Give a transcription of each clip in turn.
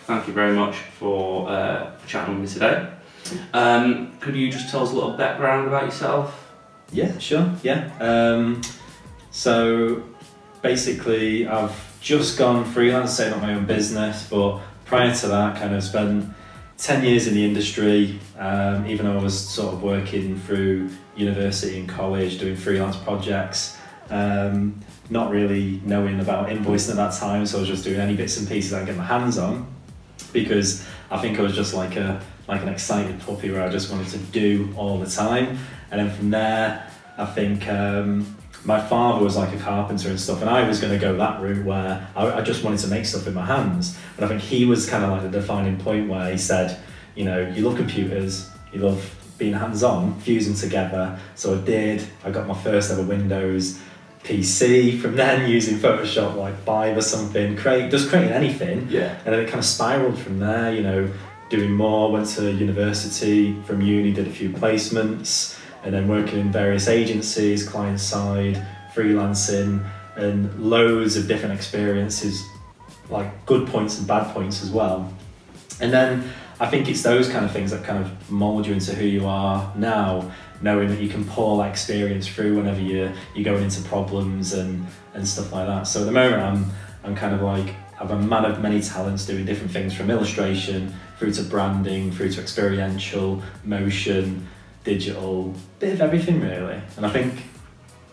thank you very much for chatting with me today. Could you just tell us a little background about yourself? Yeah, sure, yeah. So basically I've just gone freelance, setting up my own business, but prior to that kind of spent 10 years in the industry, even though I was sort of working through university and college, doing freelance projects, not really knowing about invoicing at that time, so I was just doing any bits and pieces I could get my hands on, because I think I was just like an excited puppy where I just wanted to do all the time. And then from there, I think my father was like a carpenter and stuff, and I was going to go that route where I just wanted to make stuff with my hands. But I think he was kind of like the defining point where he said, you know, you love computers, you love being hands-on, fuse them together. So I did. I got my first ever Windows PC from then, using Photoshop like 5 or something, just creating anything. Yeah. And then it kind of spiraled from there, you know, doing more, went to university, from uni did a few placements, and then working in various agencies, client side, freelancing, and loads of different experiences, like good points and bad points as well. And then I think it's those kind of things that kind of mould you into who you are now, knowing that you can pull that experience through whenever you're going into problems and stuff like that. So at the moment I'm kind of like, I'm a man of many talents, doing different things from illustration through to branding, through to experiential, motion, digital, bit of everything really. And I think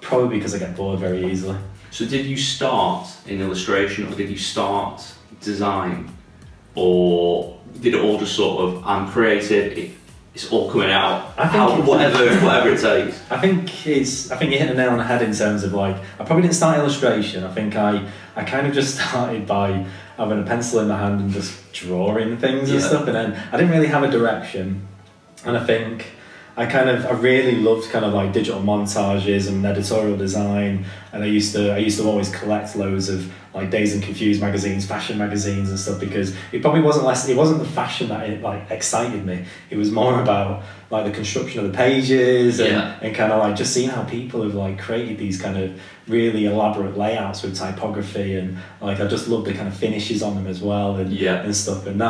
probably because I get bored very easily. So did you start in illustration, or did you start design, or did it all just sort of, I'm creative, it's all coming out, whatever it takes? I think you hit the nail on the head in terms of like, I probably didn't start illustration. I think I kind of just started by having a pencil in my hand and just drawing things and stuff, and then I didn't really have a direction. And I think I really loved kind of like digital montages and editorial design, and I used to always collect loads of like Dazed and Confused magazines, fashion magazines and stuff, because it wasn't the fashion that it like excited me. It was more about like the construction of the pages and kind of like just seeing how people have like created these kind of really elaborate layouts with typography, and like I just loved the kind of finishes on them as well, and stuff. And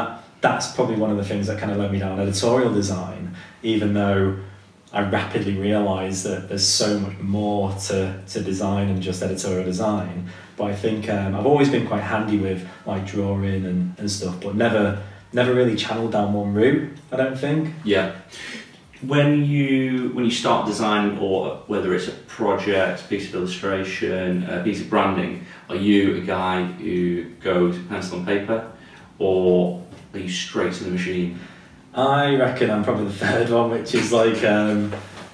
that's probably one of the things that kind of led me down editorial design, even though I rapidly realised that there's so much more to design than just editorial design. But I think I've always been quite handy with like drawing and stuff, but never really channeled down one route, I don't think. Yeah. When you start designing, or whether it's a project, piece of illustration, a piece of branding, are you a guy who goes pencil and paper, or are you straight to the machine? I reckon I'm probably the third one, which is like,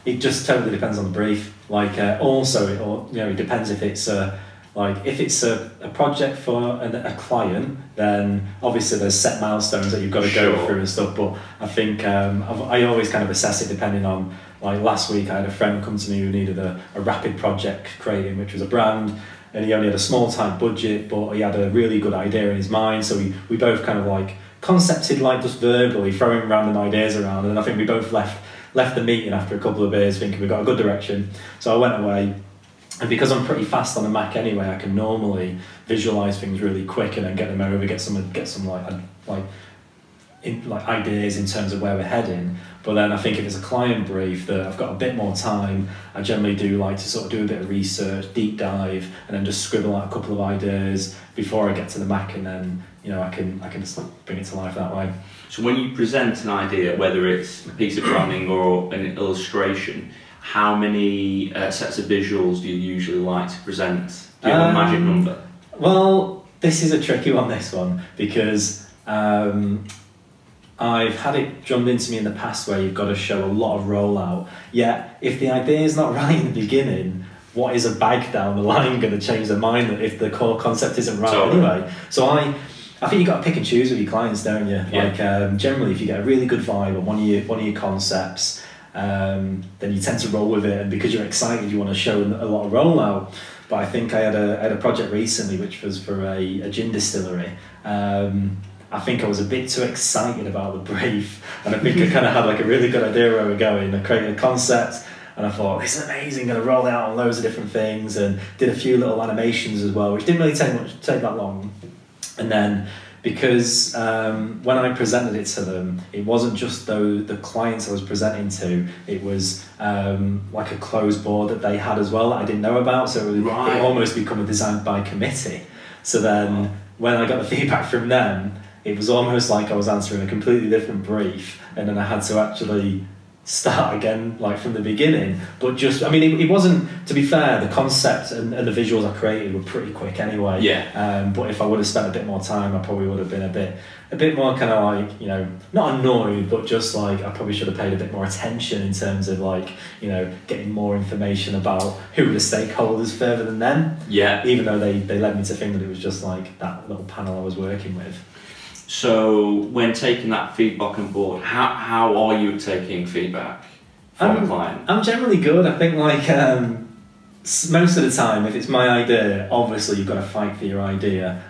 it just totally depends on the brief. Like, also, it depends if it's a project for a client, then obviously there's set milestones that you've got to go through and stuff. But I think I always kind of assess it depending on, like last week I had a friend come to me who needed a rapid project creating, which was a brand, and he only had a small time budget, but he had a really good idea in his mind. So we both kind of like concepted, like just verbally throwing random ideas around, and I think we both left the meeting after a couple of beers thinking we got a good direction. So I went away, and because I'm pretty fast on the Mac anyway, I can normally visualize things really quick and then get them over, get some ideas in terms of where we're heading. But then I think if it's a client brief that I've got a bit more time, I generally do like to sort of do a bit of research, deep dive, and then just scribble out a couple of ideas before I get to the Mac, and then I can just bring it to life that way. So when you present an idea, whether it's a piece of branding or an illustration, how many sets of visuals do you usually like to present? Do you have a magic number? Well, this is a tricky one, this one, because I've had it drummed into me in the past where you've got to show a lot of rollout. Yet, if the idea is not right in the beginning, what is a bag down the line going to change their mind if the core concept isn't right anyway? So I think you've got to pick and choose with your clients, don't you? Yeah. Like generally, if you get a really good vibe on one of your concepts, then you tend to roll with it, and because you're excited, you want to show a lot of rollout. But I think I had a project recently which was for a gin distillery. I think I was a bit too excited about the brief, and I think I kind of had like a really good idea where we're going. I created a concept, and I thought, this is amazing, going to roll it out on loads of different things, and did a few little animations as well, which didn't really take that long. And then because when I presented it to them, it wasn't just the clients I was presenting to, it was like a closed board that they had as well that I didn't know about, so it almost become a design by committee. So then when I got the feedback from them, it was almost like I was answering a completely different brief, and then I had to actually start again, like from the beginning. But just, I mean, it wasn't, to be fair, the concept and the visuals I created were pretty quick anyway. Yeah. But if I would have spent a bit more time, I probably would have been a bit more kind of like, you know, not annoyed, but just like I probably should have paid a bit more attention in terms of like, you know, getting more information about who were the stakeholders further than them. Yeah. Even though they led me to think that it was just like that little panel I was working with. So when taking that feedback on board, how are you taking feedback from a client? I'm generally good. I think like most of the time, if it's my idea, obviously you've got to fight for your idea.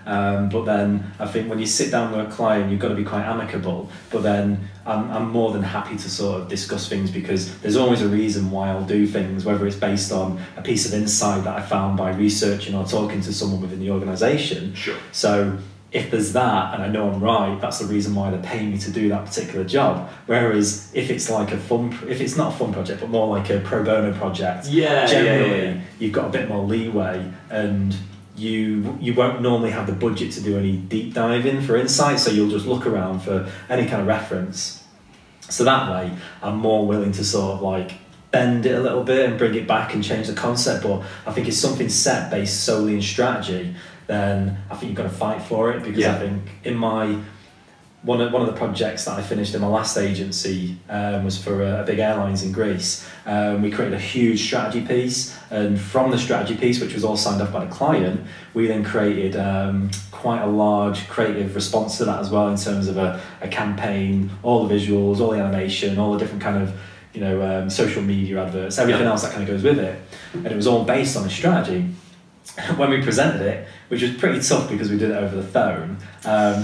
But then I think when you sit down with a client, you've got to be quite amicable. But then I'm more than happy to sort of discuss things, because there's always a reason why I'll do things, whether it's based on a piece of insight that I found by researching or talking to someone within the organisation. Sure. So if there's that and I know I'm right, that's the reason why they're paying me to do that particular job. Whereas if it's like if it's not a fun project, but more like a pro bono project, generally you've got a bit more leeway, and you won't normally have the budget to do any deep diving for insight, so you'll just look around for any kind of reference. So that way I'm more willing to sort of like bend it a little bit and bring it back and change the concept. But I think if something's set based solely in strategy, then I think you've got to fight for it, because I think in my one of the projects that I finished in my last agency was for a big airlines in Greece. We created a huge strategy piece, and from the strategy piece, which was all signed off by the client, we then created quite a large creative response to that as well, in terms of a campaign, all the visuals, all the animation, all the different kind of, you know, social media adverts, everything else that kind of goes with it, and it was all based on a strategy. When we presented it, which was pretty tough because we did it over the phone,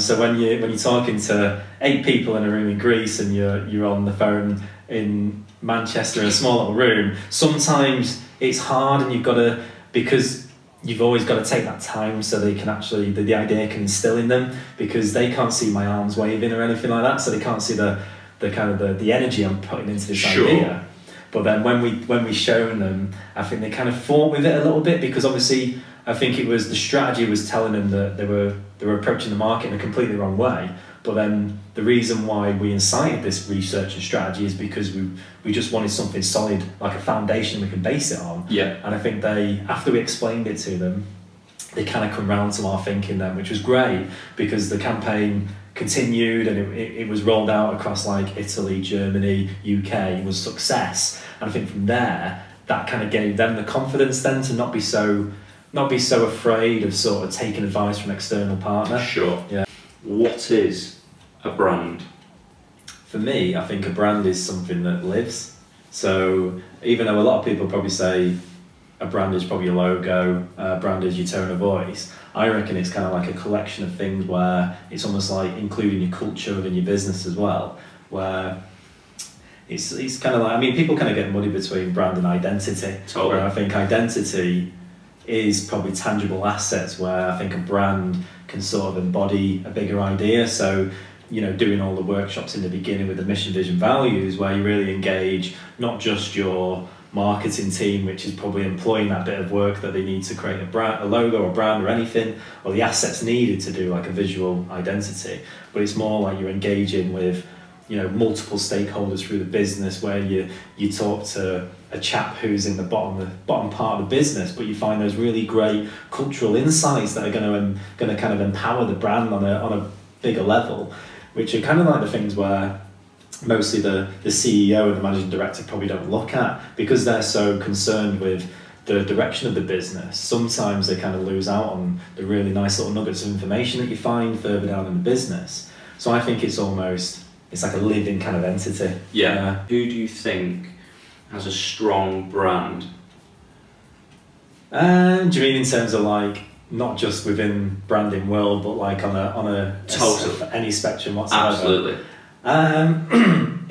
so when you're talking to 8 people in a room in Greece and you're on the phone in Manchester in a small little room, sometimes it's hard, and you've got to, because you've always got to take that time so they can actually, the idea can instill in them, because they can't see my arms waving or anything like that, so they can't see the kind of the energy I'm putting into this idea. But then when we shown them, I think they kind of fought with it a little bit, because obviously I think it was the strategy was telling them that they were approaching the market in a completely wrong way. But then the reason why we incited this research and strategy is because we just wanted something solid, like a foundation we can base it on. Yeah. And I think after we explained it to them, they kind of come round to our thinking then, which was great, because the campaign continued and it was rolled out across like Italy, Germany, UK. It was a success, and I think from there that kind of gave them the confidence then to not be so afraid of sort of taking advice from external partners. Sure. Yeah. What is a brand? For me, I think a brand is something that lives. So even though a lot of people probably say a brand is probably a logo, a brand is your tone of voice, I reckon it's kind of like a collection of things where it's almost like including your culture within your business as well, where it's kind of like, I mean, people kind of get muddy between brand and identity. Totally. Where I think identity is probably tangible assets, where I think a brand can sort of embody a bigger idea. So, you know, doing all the workshops in the beginning with the mission, vision, values, where you really engage not just your marketing team, which is probably employing that bit of work that they need to create a brand, a logo or brand or anything, or the assets needed to do like a visual identity, but it's more like you're engaging with, you know, multiple stakeholders through the business, where you talk to a chap who's in the bottom part of the business, but you find those really great cultural insights that are going to kind of empower the brand on a bigger level, which are kind of like the things where mostly the CEO and the managing director probably don't look at, because they're so concerned with the direction of the business. Sometimes they kind of lose out on the really nice little nuggets of information that you find further down in the business. So I think it's like a living kind of entity. Yeah. Who do you think has a strong brand? Do you mean in terms of like not just within branding world, but like on any spectrum whatsoever? Absolutely.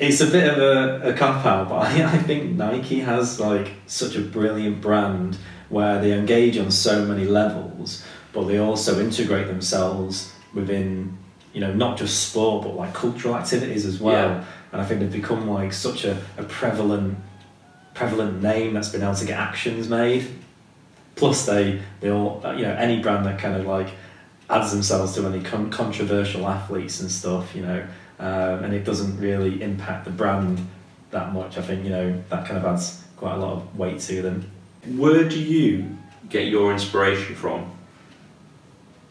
It's a bit of a cop-out, but I think Nike has like such a brilliant brand where they engage on so many levels, but they also integrate themselves within you know, not just sport but like cultural activities as well. Yeah. And I think they've become like such a prevalent name that's been able to get actions made. Plus they all, you know, any brand that kind of like adds themselves to any controversial athletes and stuff, you know, and it doesn't really impact the brand that much. I think, you know, that kind of adds quite a lot of weight to them. Where do you get your inspiration from?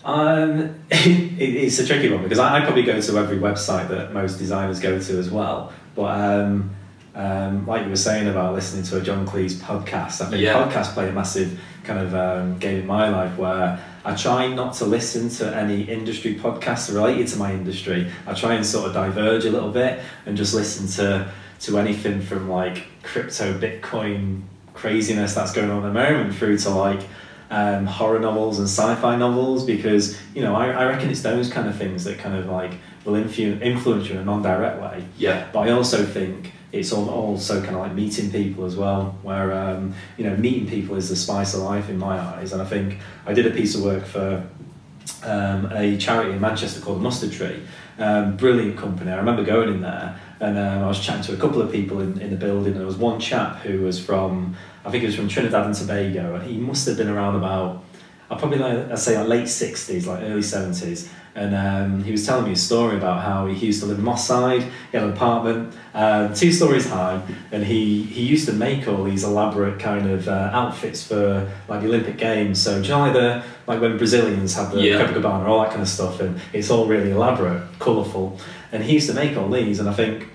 It's a tricky one because I probably go to every website that most designers go to as well. But like you were saying about listening to a John Cleese podcast, I think podcasts play a massive kind of game in my life where I try not to listen to any industry podcasts related to my industry. I try and sort of diverge a little bit and just listen to anything from like crypto, Bitcoin craziness that's going on at the moment through to like horror novels and sci-fi novels, because, you know, I reckon it's those kind of things that kind of like will influence you in a non-direct way. Yeah. But I also think it's also kind of like meeting people as well, where you know, meeting people is the spice of life in my eyes. And I think I did a piece of work for a charity in Manchester called the Mustard Tree. Brilliant company. I remember going in there and I was chatting to a couple of people in the building, and there was one chap who was from, I think he was from Trinidad and Tobago, and he must have been around about, I'd say like late 60s, like early 70s. And he was telling me a story about how he used to live in Moss Side. He had an apartment 2 stories high, and he used to make all these elaborate kind of outfits for like the Olympic Games. So do you know like when Brazilians have the Copacabana, all that kind of stuff, and it's all really elaborate, colourful. And he used to make all these, and I think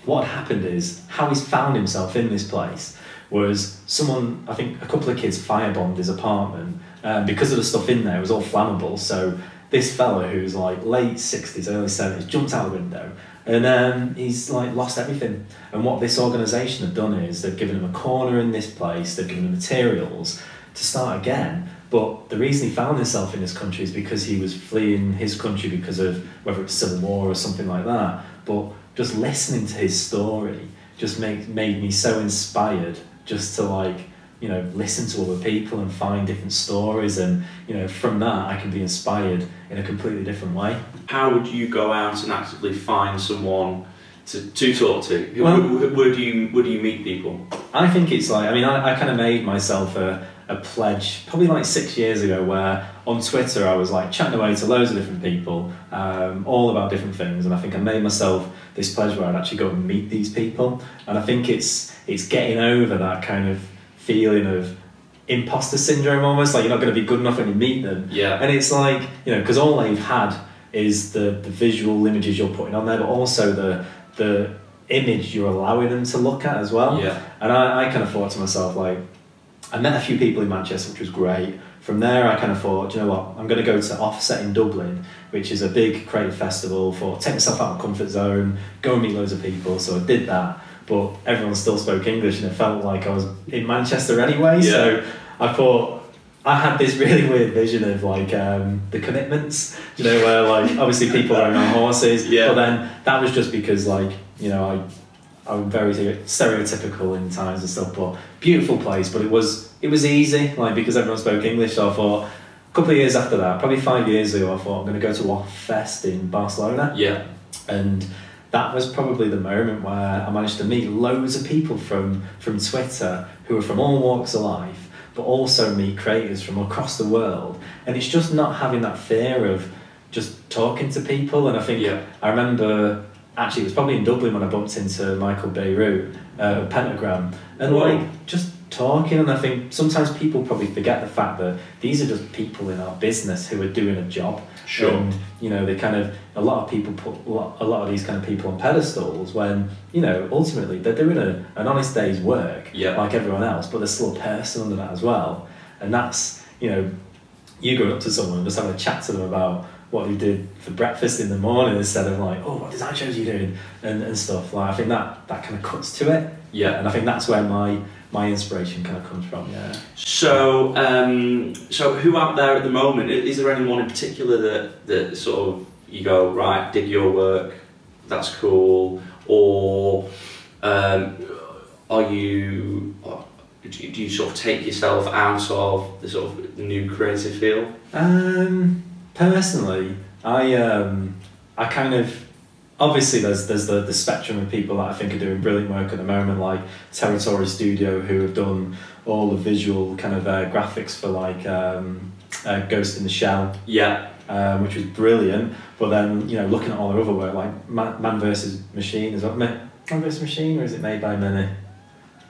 what happened is how he's found himself in this place was someone, I think a couple of kids firebombed his apartment because of the stuff in there. It was all flammable. So this fella who's like late 60s, early 70s, jumped out the window, and he's like lost everything. And what this organisation have done is they've given him a corner in this place, they've given him materials to start again. But the reason he found himself in this country is because he was fleeing his country because of whether it's civil war or something like that. But just listening to his story just made me so inspired just to like, you know, listen to other people and find different stories, and, you know, from that I can be inspired in a completely different way. How would you go out and actively find someone to talk to? Well, would you meet people? I think it's like, I mean, I kind of made myself a pledge probably like 6 years ago, where on Twitter I was like chatting away to loads of different people, all about different things, and I think I made myself this pledge where I'd actually go and meet these people. And I think it's getting over that kind of feeling of imposter syndrome, almost like you're not going to be good enough when you meet them. Yeah. And it's like, you know, because all they've had is the visual images you're putting on there, but also the image you're allowing them to look at as well. Yeah. And I kind of thought to myself, like, I met a few people in Manchester, which was great. From there, I kind of thought, you know what, I'm going to go to Offset in Dublin, which is a big creative festival, for take myself out of my comfort zone, go and meet loads of people. So I did that, but everyone still spoke English, and it felt like I was in Manchester anyway. Yeah. So I thought, I had this really weird vision of like the commitments, you know, where like obviously people are on horses, but then that was just because, like, you know, I'm very stereotypical in times and stuff, but beautiful place. But it was easy, like, because everyone spoke English. So I thought, a couple of years after that, probably 5 years ago, I thought I'm going to go to Watt Fest in Barcelona. Yeah. And that was probably the moment where I managed to meet loads of people from Twitter who are from all walks of life, but also meet creators from across the world. And it's just not having that fear of just talking to people. And I think I remember, actually, it was probably in Dublin when I bumped into Michael Beirut, Pentagram, and like just talking. And I think sometimes people probably forget the fact that these are just people in our business who are doing a job. Sure. And, you know, they kind of, a lot of people put a lot of these kind of people on pedestals when, you know, ultimately they're doing an honest day's work, like everyone else, but there's still a person under that as well. And that's, you know, you go up to someone and just having a chat to them about what they did for breakfast in the morning, instead of like, oh, what design shows are you doing, and stuff. Like, I think that kind of cuts to it. Yeah. And I think that's where my inspiration kind of comes from. Yeah. So so who out there at the moment, is there anyone in particular that sort of you go, right, dig your work, that's cool, or do you sort of take yourself out of the sort of new creative field? Personally, I kind of, obviously there's the spectrum of people that I think are doing brilliant work at the moment, like Territory Studio, who have done all the visual kind of graphics for like Ghost in the Shell. Yeah. Which was brilliant. But then, you know, looking at all their other work, like Man vs. Machine, is that Man vs. Machine, or is it Made by Many?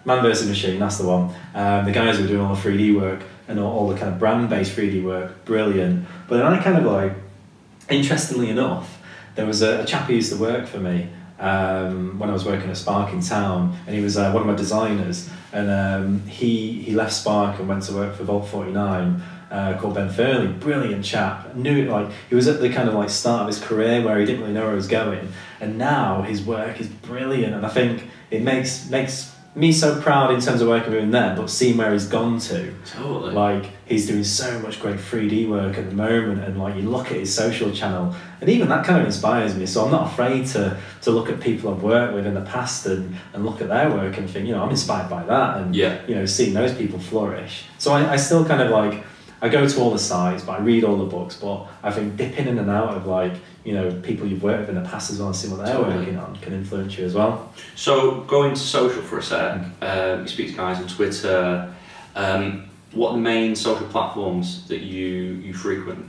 Man vs. Machine, that's the one. The guys who were doing all the 3D work and all the kind of brand-based 3D work, brilliant. But then I kind of like, interestingly enough, there was a chap who used to work for me when I was working at Spark in town, and he was one of my designers, and he left Spark and went to work for Vault 49, called Ben Furley, brilliant chap. Knew it, like he was at the kind of like start of his career where he didn't really know where he was going, and now his work is brilliant, and I think it makes me so proud in terms of working with him then, but seeing where he's gone to. Totally. Like, he's doing so much great 3D work at the moment, and like you look at his social channel, and even that kind of inspires me. So I'm not afraid to look at people I've worked with in the past and look at their work and think, you know, I'm inspired by that, and yeah, you know, seeing those people flourish. So I still kind of like, I go to all the sites, but I read all the books, but I think dipping in and out of like, you know, people you've worked with in the past as well and seeing what they're working on can influence you as well. So going to social for a sec, you speak to guys on Twitter. What are the main social platforms that you frequent?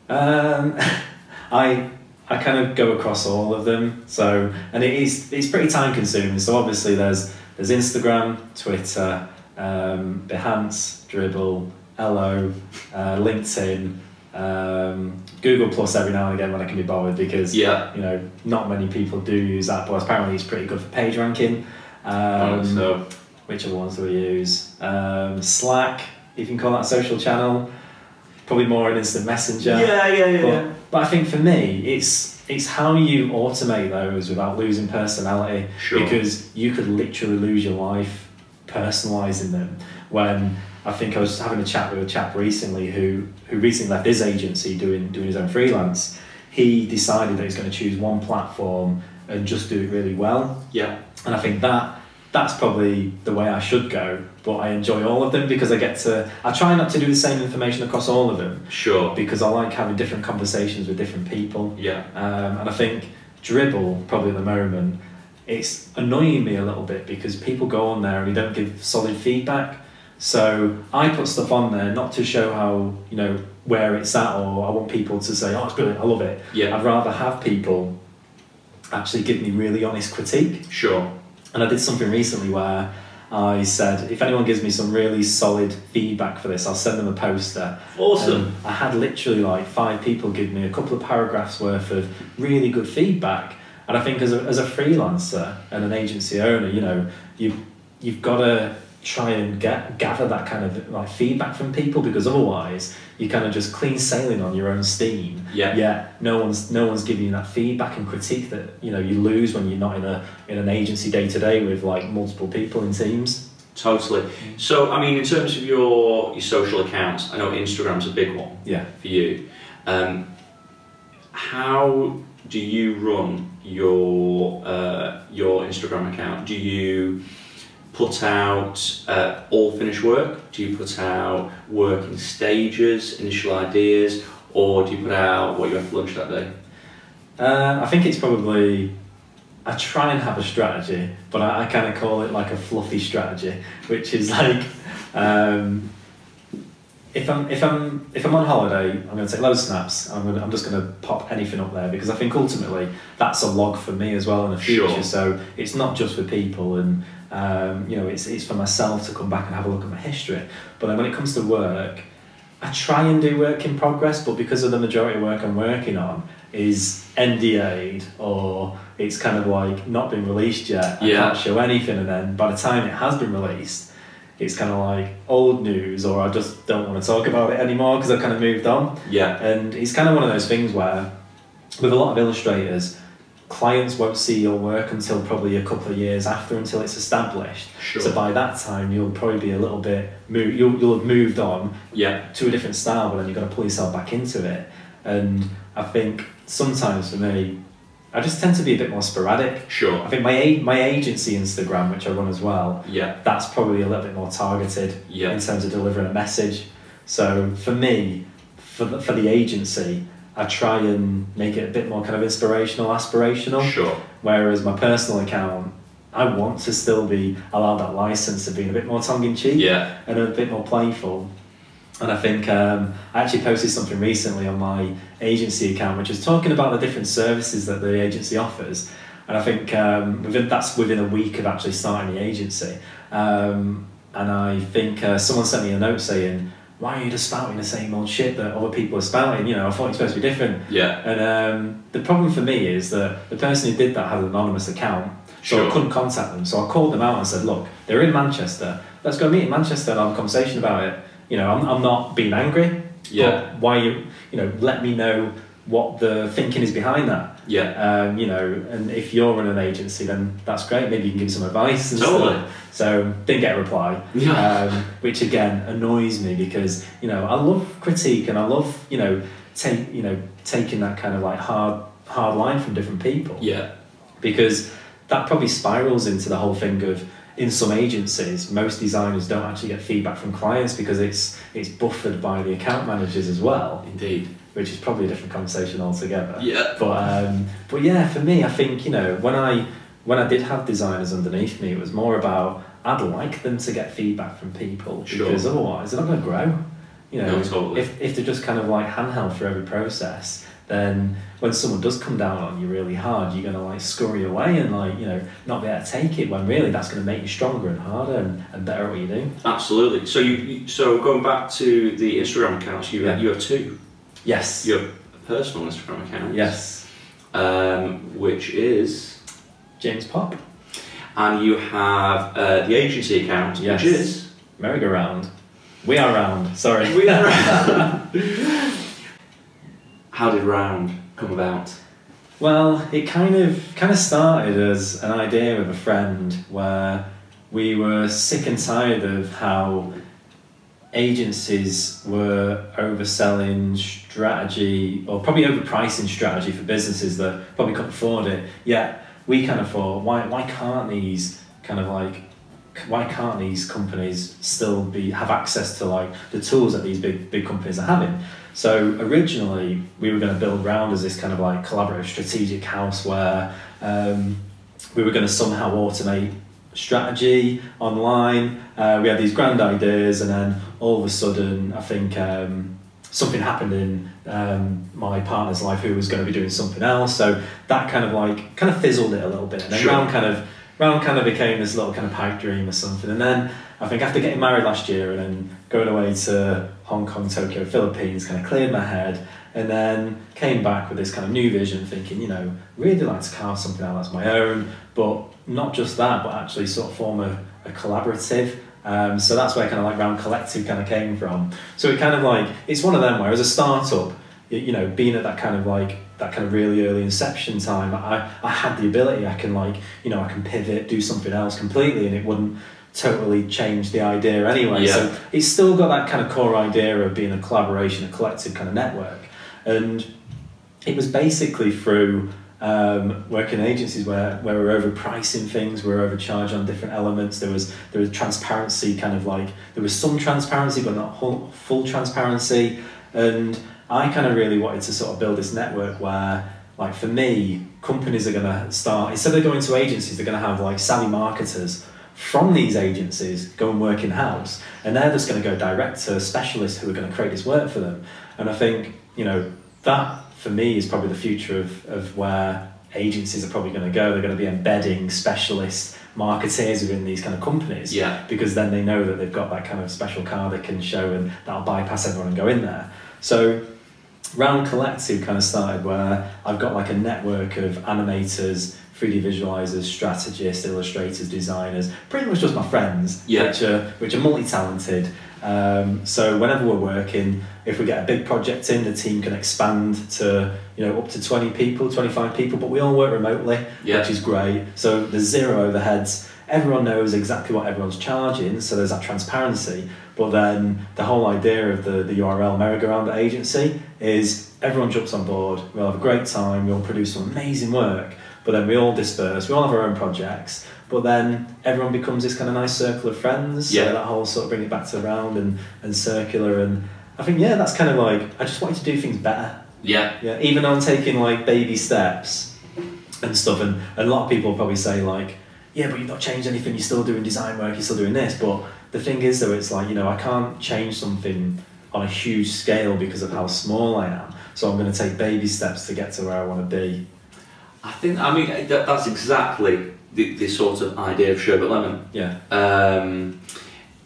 I kind of go across all of them. So, and it's pretty time consuming. So obviously there's Instagram, Twitter, Behance, Dribble, Hello, LinkedIn, Google Plus every now and again when I can be bothered, because you know, not many people do use that, but apparently it's pretty good for page ranking. Which other ones do we use? Slack, if you can call that a social channel. Probably more an instant messenger. But I think for me, it's how you automate those without losing personality. Sure. Because you could literally lose your life personalising them. When I think I was having a chat with a chap recently who recently left his agency doing his own freelance. He decided that he's going to choose one platform and just do it really well. Yeah. And I think that's probably the way I should go, but I enjoy all of them because I try not to do the same information across all of them. Sure. Because I like having different conversations with different people. Yeah. And I think Dribble, probably at the moment, it's annoying me a little bit because people go on there and they don't give solid feedback. So I put stuff on there not to show how, you know, where it's at, or I want people to say, oh, it's brilliant, I love it. Yeah. I'd rather have people actually give me really honest critique. Sure. And I did something recently where I said, if anyone gives me some really solid feedback for this, I'll send them a poster. Awesome. I had literally like 5 people give me a couple of paragraphs worth of really good feedback. And I think as a freelancer and an agency owner, you know, you've got to try and gather that kind of like feedback from people, because otherwise you kind of just clean sailing on your own steam. Yeah. No one's giving you that feedback and critique that, you know, you lose when you're not in an agency day to day with like multiple people in teams. Totally. So I mean, in terms of your social accounts, I know Instagram's a big one. Yeah. For you. How do you run your Instagram account? Do you put out all finished work? Do you put out work in stages, initial ideas, or do you put out what you had for lunch that day? I think it's probably, I try and have a strategy, but I kind of call it like a fluffy strategy, which is like, if I'm on holiday, I'm going to take loads of snaps. I'm just going to pop anything up there, because I think ultimately that's a log for me as well in the future. Sure. So it's not just for people, and you know, it's for myself to come back and have a look at my history. But then when it comes to work, I try and do work in progress, but because of the majority of work I'm working on is NDA'd, or it's kind of like not been released yet, I can't show anything, and then by the time it has been released, it's kind of like old news, or I just don't want to talk about it anymore because I've kind of moved on. Yeah. And it's kind of one of those things where, with a lot of illustrators, clients won't see your work until probably a couple of years after, until it's established. Sure. So by that time, you'll probably be a little bit you'll have moved on to a different style, but then you've got to pull yourself back into it. And I think sometimes for me, I just tend to be a bit more sporadic. Sure. I think my agency Instagram, which I run as well, that's probably a little bit more targeted in terms of delivering a message. So for me, for the agency, I try and make it a bit more kind of inspirational, aspirational. Sure. Whereas my personal account, I want to still be allowed that license of being a bit more tongue-in-cheek and a bit more playful. And I think I actually posted something recently on my agency account, which was talking about the different services that the agency offers. And I think that's within a week of actually starting the agency. And I think someone sent me a note saying, why are you just spouting the same old shit that other people are spouting? You know, I thought you're supposed to be different. Yeah. And the problem for me is that the person who did that had an anonymous account, so I couldn't contact them. So I called them out and said, look, they're in Manchester. Let's go meet in Manchester and have a conversation about it. You know, I'm not being angry. But why you know, let me know what the thinking is behind that. Yeah. You know, and if you're running an agency, then that's great. Maybe you can give some advice and stuff. So didn't get a reply, which again annoys me because, you know, I love critique and I love, you know, taking that kind of like hard line from different people. Yeah. Because that probably spirals into the whole thing of, in some agencies, most designers don't actually get feedback from clients because it's buffered by the account managers as well. Indeed. Which is probably a different conversation altogether. Yeah. But yeah, for me, I think, you know, when I did have designers underneath me, it was more about I'd like them to get feedback from people because otherwise they're not going to grow. You know, totally. If they're just kind of like handheld through every process, then when someone does come down on you really hard, you're going to like scurry away and like, you know, not be able to take it, when really that's going to make you stronger and harder and better at what you do. Absolutely. So so going back to the Instagram accounts, you have two. Yes. You have a personal Instagram account. Yes. Which is James Pop. And you have the agency account, which is Merry-Go-Round. We are round. Sorry. We are round. How did Round come about? Well, it kind of started as an idea with a friend where we were sick and tired of how agencies were overselling strategy, or probably overpricing strategy for businesses that probably couldn't afford it. Yet we kind of thought, why can't these companies still have access to like the tools that these big companies are having? So originally we were going to build Round as this kind of like collaborative strategic house where we were going to somehow automate strategy online. We had these grand ideas, and then all of a sudden I think something happened in my partner's life who was going to be doing something else, so that kind of fizzled it a little bit, and then Round kind of became this little kind of pipe dream or something. And then I think after getting married last year and then going away to Hong Kong, Tokyo, Philippines, kind of cleared my head, and then came back with this kind of new vision, thinking, you know, really like to carve something out that's my own, but not just that, but actually sort of form a collaborative. So that's where kind of like Round Collective kind of came from. So it kind of like, it's one of them where as a startup, you know, being at that kind of really early inception time, I had the ability, I can pivot, do something else completely, and it wouldn't totally change the idea anyway. So it's still got that kind of core idea of being a collaboration, a collective kind of network. And it was basically through working in agencies where we're overpricing things, we're overcharged on different elements. There was transparency, kind of like, there was some transparency but not full transparency. And I kind of really wanted to sort of build this network where, like, for me, companies are going to start, instead of going to agencies, they're going to have like savvy marketers from these agencies go and work in-house, and they're just going to go direct to specialists who are going to create this work for them. And I think, you know, that for me is probably the future of where agencies are probably going to go. They're going to be embedding specialist marketeers within these kind of companies, because then they know that they've got that kind of special card they can show, and that'll bypass everyone and go in there. So Round Collective kind of started where I've got like a network of animators, 3D visualizers, strategists, illustrators, designers, pretty much just my friends, which are multi-talented. So whenever we're working, if we get a big project in, the team can expand to, you know, up to 20 people, 25 people, but we all work remotely, which is great. So there's zero overheads. Everyone knows exactly what everyone's charging, so there's that transparency. But then the whole idea of the URL Merry-Go-Round Agency is everyone jumps on board, we'll have a great time, we'll produce some amazing work, but then we all disperse, we all have our own projects, but then everyone becomes this kind of nice circle of friends, so that whole sort of bring it back to Round and circular. And I think, that's kind of like, I just wanted to do things better. Yeah. Yeah, even though I'm taking like baby steps and stuff, and a lot of people probably say like, yeah, but you've not changed anything, you're still doing design work, you're still doing this. But the thing is though, it's like, you know, I can't change something on a huge scale because of how small I am. So I'm going to take baby steps to get to where I want to be. I mean, that's exactly the sort of idea of Sherbert Lemon. Yeah. And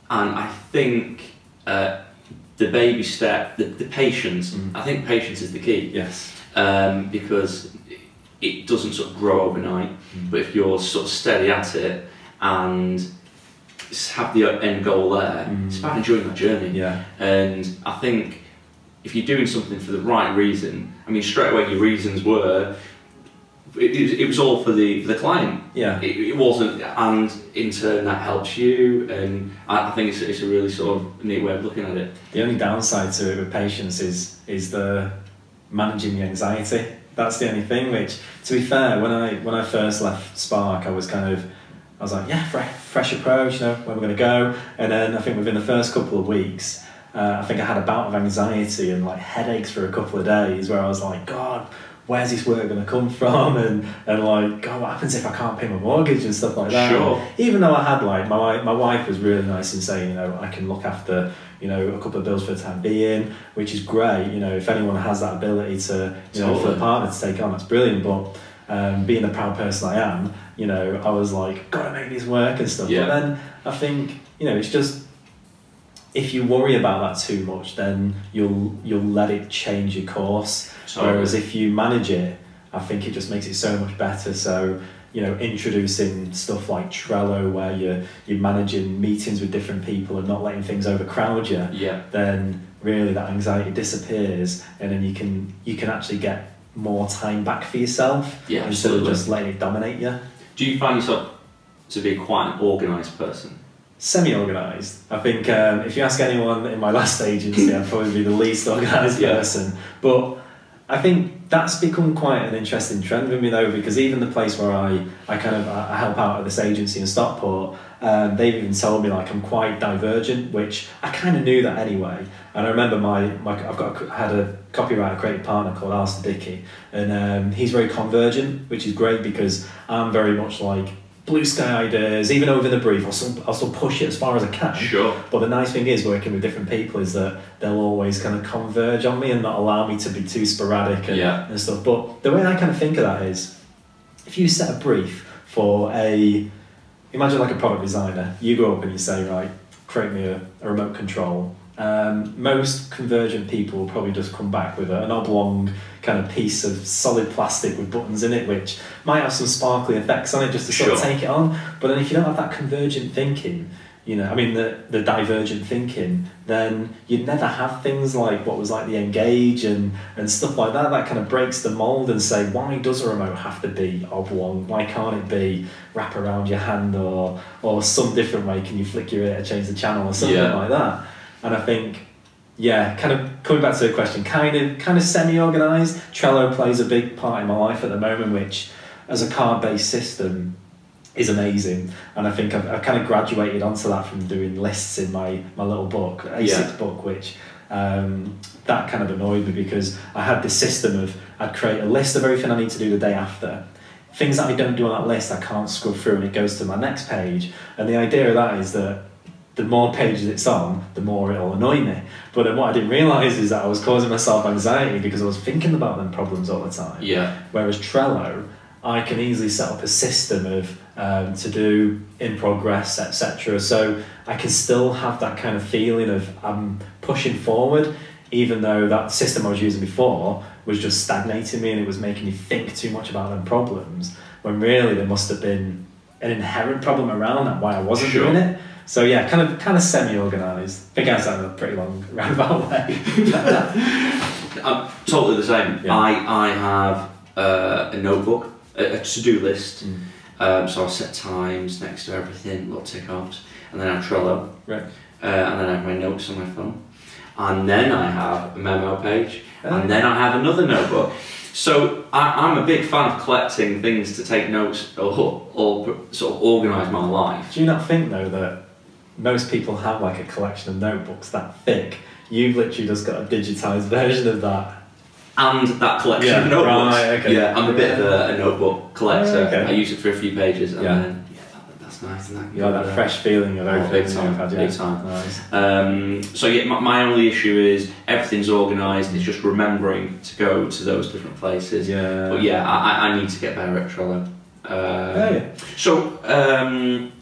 I think the baby step, the patience, I think patience is the key. Yes. Because it doesn't sort of grow overnight, but if you're sort of steady at it and have the end goal there, it's about enjoying that journey. Yeah. And I think if you're doing something for the right reason, I mean, straight away your reasons were, it was all for the client. Yeah. It wasn't, and in turn that helps you, and I think it's a really sort of neat way of looking at it. The only downside to it with patience is the managing the anxiety. That's the only thing. Which, to be fair, when I first left Spark, I was like, yeah, fresh approach, you know, where we're going to go. And then I think within the first couple of weeks, I think I had a bout of anxiety and like headaches for a couple of days, where I was like, God, where's this work going to come from? And like, God, what happens if I can't pay my mortgage and stuff like that? Sure. Even though I had like, my wife was really nice in saying, you know, I can look after, you know, a couple of bills for the time being, which is great. You know, if anyone has that ability to, you know, for a partner to take on, that's brilliant. But being the proud person I am, you know, I was like, gotta make this work and stuff. Yeah. But then I think, you know, it's just, if you worry about that too much, then you'll let it change your course. Totally. Whereas if you manage it, I think it just makes it so much better. So, you know, introducing stuff like Trello, where you're managing meetings with different people and not letting things overcrowd you, then really that anxiety disappears, and then you can actually get more time back for yourself, instead of just letting it dominate you. Do you find yourself to be quite an organised person? Semi-organised. I think if you ask anyone in my last agency, I'd probably be the least organised person. But I think that's become quite an interesting trend with me though, because even the place where I help out at this agency in Stockport, they've even told me like I'm quite divergent, which I kind of knew that anyway. And I remember I had a copywriter creative partner called Alistair Dickey, and he's very convergent, which is great because I'm very much like blue sky ideas. Even over the brief, I'll still push it as far as I can. Sure. But the nice thing is working with different people is that they'll always kind of converge on me and not allow me to be too sporadic and stuff. But the way I kind of think of that is, if you set a brief for imagine like a product designer, you go up and you say, right, create me a remote control. Most convergent people will probably just come back with an oblong kind of piece of solid plastic with buttons in it, which might have some sparkly effects on it just to sort of take it on. But then if you don't have that convergent thinking, you know, I mean the divergent thinking, then you'd never have things like what was like the Engage and stuff like that. That kind of breaks the mold and say, why does a remote have to be oblong? Why can't it be wrap around your hand or some different way? Can you flick your ear to change the channel or something like that? And I think, kind of coming back to the question, kind of semi-organised. Trello plays a big part in my life at the moment, which as a card-based system is amazing. And I think I've kind of graduated onto that from doing lists in my little book, A6 book, which that kind of annoyed me because I had this system of, I'd create a list of everything I need to do the day after. Things that I don't do on that list, I can't scrub through and it goes to my next page. And the idea of that is that the more pages it's on, the more it'll annoy me. But then what I didn't realise is that I was causing myself anxiety because I was thinking about them problems all the time. Yeah. Whereas Trello, I can easily set up a system of to do in progress, etc. So I can still have that kind of feeling of I'm pushing forward, even though that system I was using before was just stagnating me and it was making me think too much about them problems, when really there must have been an inherent problem around that, why I wasn't doing it. So yeah, kind of semi-organised. I think I sounded a pretty long roundabout way. I'm totally the same. Yeah. I have a notebook, a to-do list. So I set times next to everything, little tick-offs, and then I have Trello. Right. And then I have my notes on my phone. And then I have a memo page. And then I have another notebook. So I'm a big fan of collecting things to take notes or sort of organise my life. Do you not think though that most people have like a collection of notebooks that thick? You've literally just got a digitised version of that. and that collection of notebooks. Right, okay. Yeah, I'm a bit of a notebook collector. Okay. I use it for a few pages, and then that's nice. And that fresh feeling of big time, big time. Nice. So yeah, my only issue is everything's organised. It's just remembering to go to those different places. Yeah. But yeah, I need to get better at Trello. So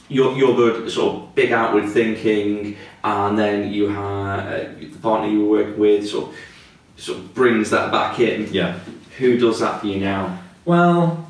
you're good, sort of big outward thinking, and then you have the partner you were working with sort of brings that back in. Yeah. Who does that for you now? Well,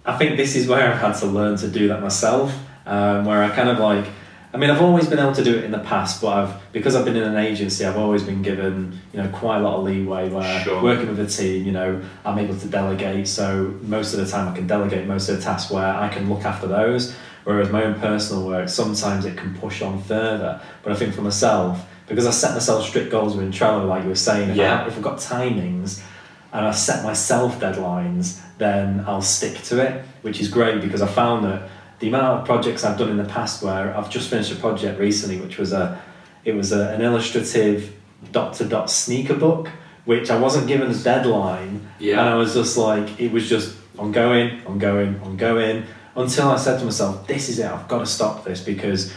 I think this is where I've had to learn to do that myself. Where I kind of like, I mean, I've always been able to do it in the past, but because I've been in an agency, I've always been given, quite a lot of leeway where working with a team, I'm able to delegate. So most of the time I can delegate most of the tasks where I can look after those. Whereas my own personal work, sometimes it can push on further. But I think for myself, because I set myself strict goals within Trello, like you were saying, if I've got timings and I set myself deadlines, then I'll stick to it, which is great because I found that the amount of projects I've done in the past where I've just finished a project recently, which was an illustrative dot-to-dot sneaker book, which I wasn't given a deadline, and I was just like, it was just ongoing, until I said to myself, this is it, I've got to stop this because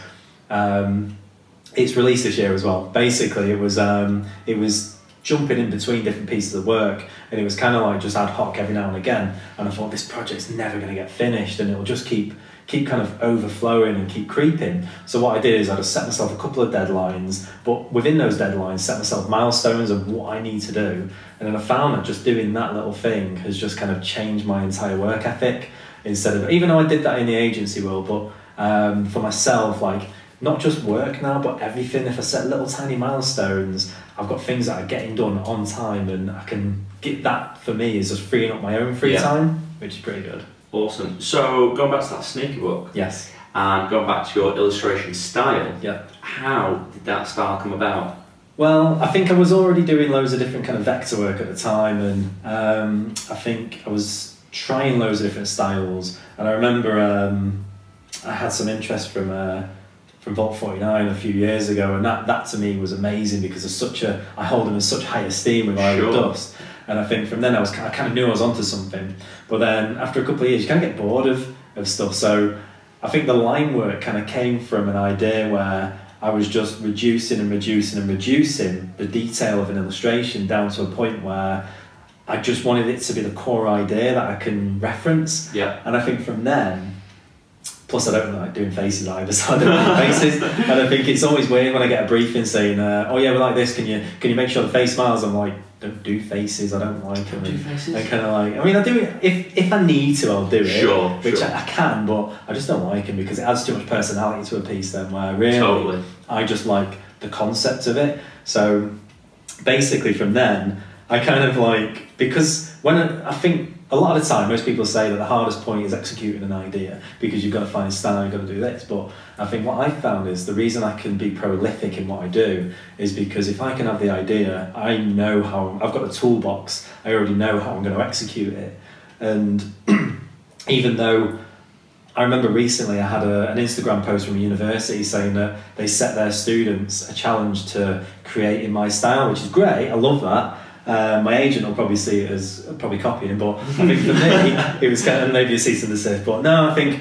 it's released this year as well. Basically, it was jumping in between different pieces of work, and it was kind of like just ad hoc every now and again, and I thought this project's never going to get finished and it'll just keep kind of overflowing and keep creeping. So what I did is I just set myself a couple of deadlines, but within those deadlines set myself milestones of what I need to do, and then I found that just doing that little thing has just kind of changed my entire work ethic. Instead of, even though I did that in the agency world, but for myself, like not just work now, but everything. If I set little tiny milestones, I've got things that are getting done on time, and I can get that, for me, is just freeing up my own free time, which is pretty good. Awesome. So going back to that sneaker book, yes, and going back to your illustration style, how did that style come about? Well, I think I was already doing loads of different kind of vector work at the time, and I think I was trying loads of different styles, and I remember I had some interest from Vault 49 a few years ago, and that to me was amazing because I hold them in such high esteem with Iron Dust, and I think from then I kind of knew I was onto something. But then after a couple of years you kind of get bored of stuff, so I think the line work kind of came from an idea where I was just reducing the detail of an illustration down to a point where I just wanted it to be the core idea that I can reference. And I think from then, plus I don't like doing faces either, so I don't do faces. And I think it's always weird when I get a briefing saying, oh yeah, we like this, can you make sure the face smiles? I'm like, don't do faces, I don't like them. Do faces? I kind of like, I mean, I do it, if I need to, I'll do it. Which I can, but I just don't like them because it adds too much personality to a piece then, where really, I just like the concept of it. So basically from then, I kind of like, because I think a lot of the time most people say that the hardest point is executing an idea because you've got to find a style, you've got to do this, but I think what I found is the reason I can be prolific in what I do is because if I can have the idea, I know how, I've got the toolbox, I already know how I'm going to execute it. And even though I remember recently I had an Instagram post from a university saying that they set their students a challenge to create in my style, which is great, I love that. My agent will probably see it as probably copying, but I think for me it was kind of maybe a cease and desist. But no, I think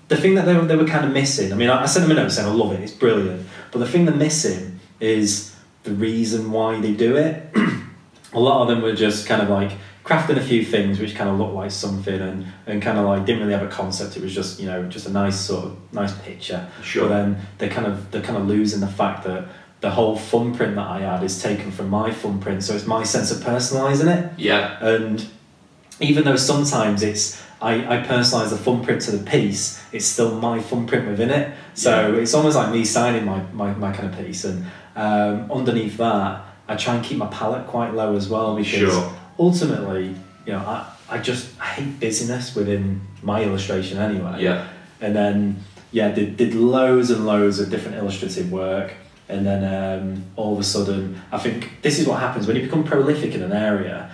the thing that they were kind of missing, I mean, I sent them a note saying I love it, it's brilliant, but the thing they're missing is the reason why they do it. A lot of them were just kind of like crafting a few things which kind of looked like something and kind of like didn't really have a concept. It was just, just a nice picture. But then they're kind of losing the fact that the whole thumbprint that I add is taken from my thumbprint, so it's my sense of personalising it. And even though sometimes I personalise the thumbprint to the piece, it's still my thumbprint within it. So it's almost like me signing my kind of piece. And underneath that, I try and keep my palette quite low as well, because ultimately, I hate busyness within my illustration anyway. And then did loads and loads of different illustrative work. And then all of a sudden, I think this is what happens when you become prolific in an area.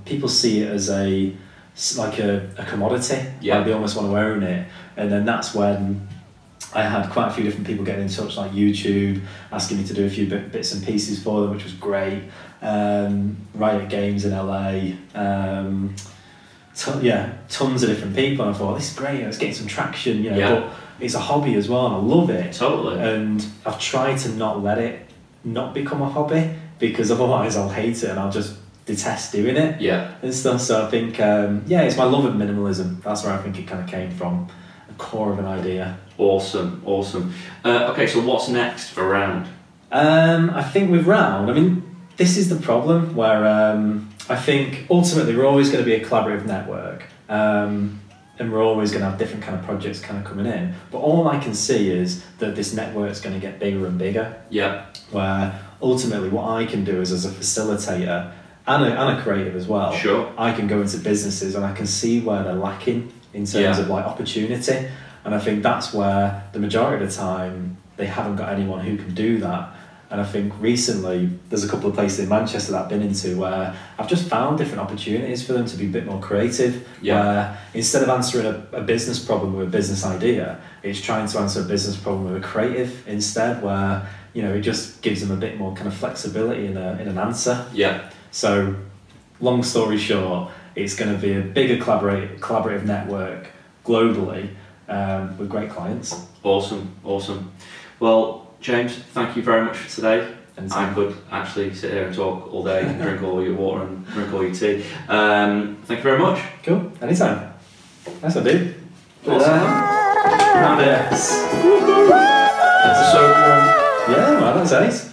People see it as a commodity. Like they almost want to own it. And then that's when I had quite a few different people getting in touch, like YouTube, asking me to do a few bits and pieces for them, which was great. Riot Games in LA. Tons of different people, and I thought, this is great, it's getting some traction, but it's a hobby as well, and I love it. Totally. And I've tried to not let it not become a hobby, because otherwise I'll hate it and I'll just detest doing it and stuff. So I think, it's my love of minimalism. That's where I think it kind of came from, the core of an idea. Awesome. Okay, so what's next for Round? I think with Round, this is the problem where I think ultimately we're always going to be a collaborative network, and we're always going to have different kind of projects kind of coming in. But all I can see is that this network's going to get bigger and bigger. Yeah. Where ultimately what I can do is, as a facilitator and a creative as well, I can go into businesses and I can see where they're lacking in terms of like opportunity. And I think that's where the majority of the time they haven't got anyone who can do that. And I think recently there's a couple of places in Manchester that I've been into where I've just found different opportunities for them to be a bit more creative. Where instead of answering a business problem with a business idea, it's trying to answer a business problem with a creative instead, where it just gives them a bit more kind of flexibility in an answer. So long story short, it's going to be a bigger collaborative network globally, with great clients. Awesome. Well, James, thank you very much for today. I could actually sit here and talk all day and drink all your water and drink all your tea. Thank you very much. Cool, anytime. Nice one, dude. Awesome. Round it. That's so cool. Yeah, man, that's nice.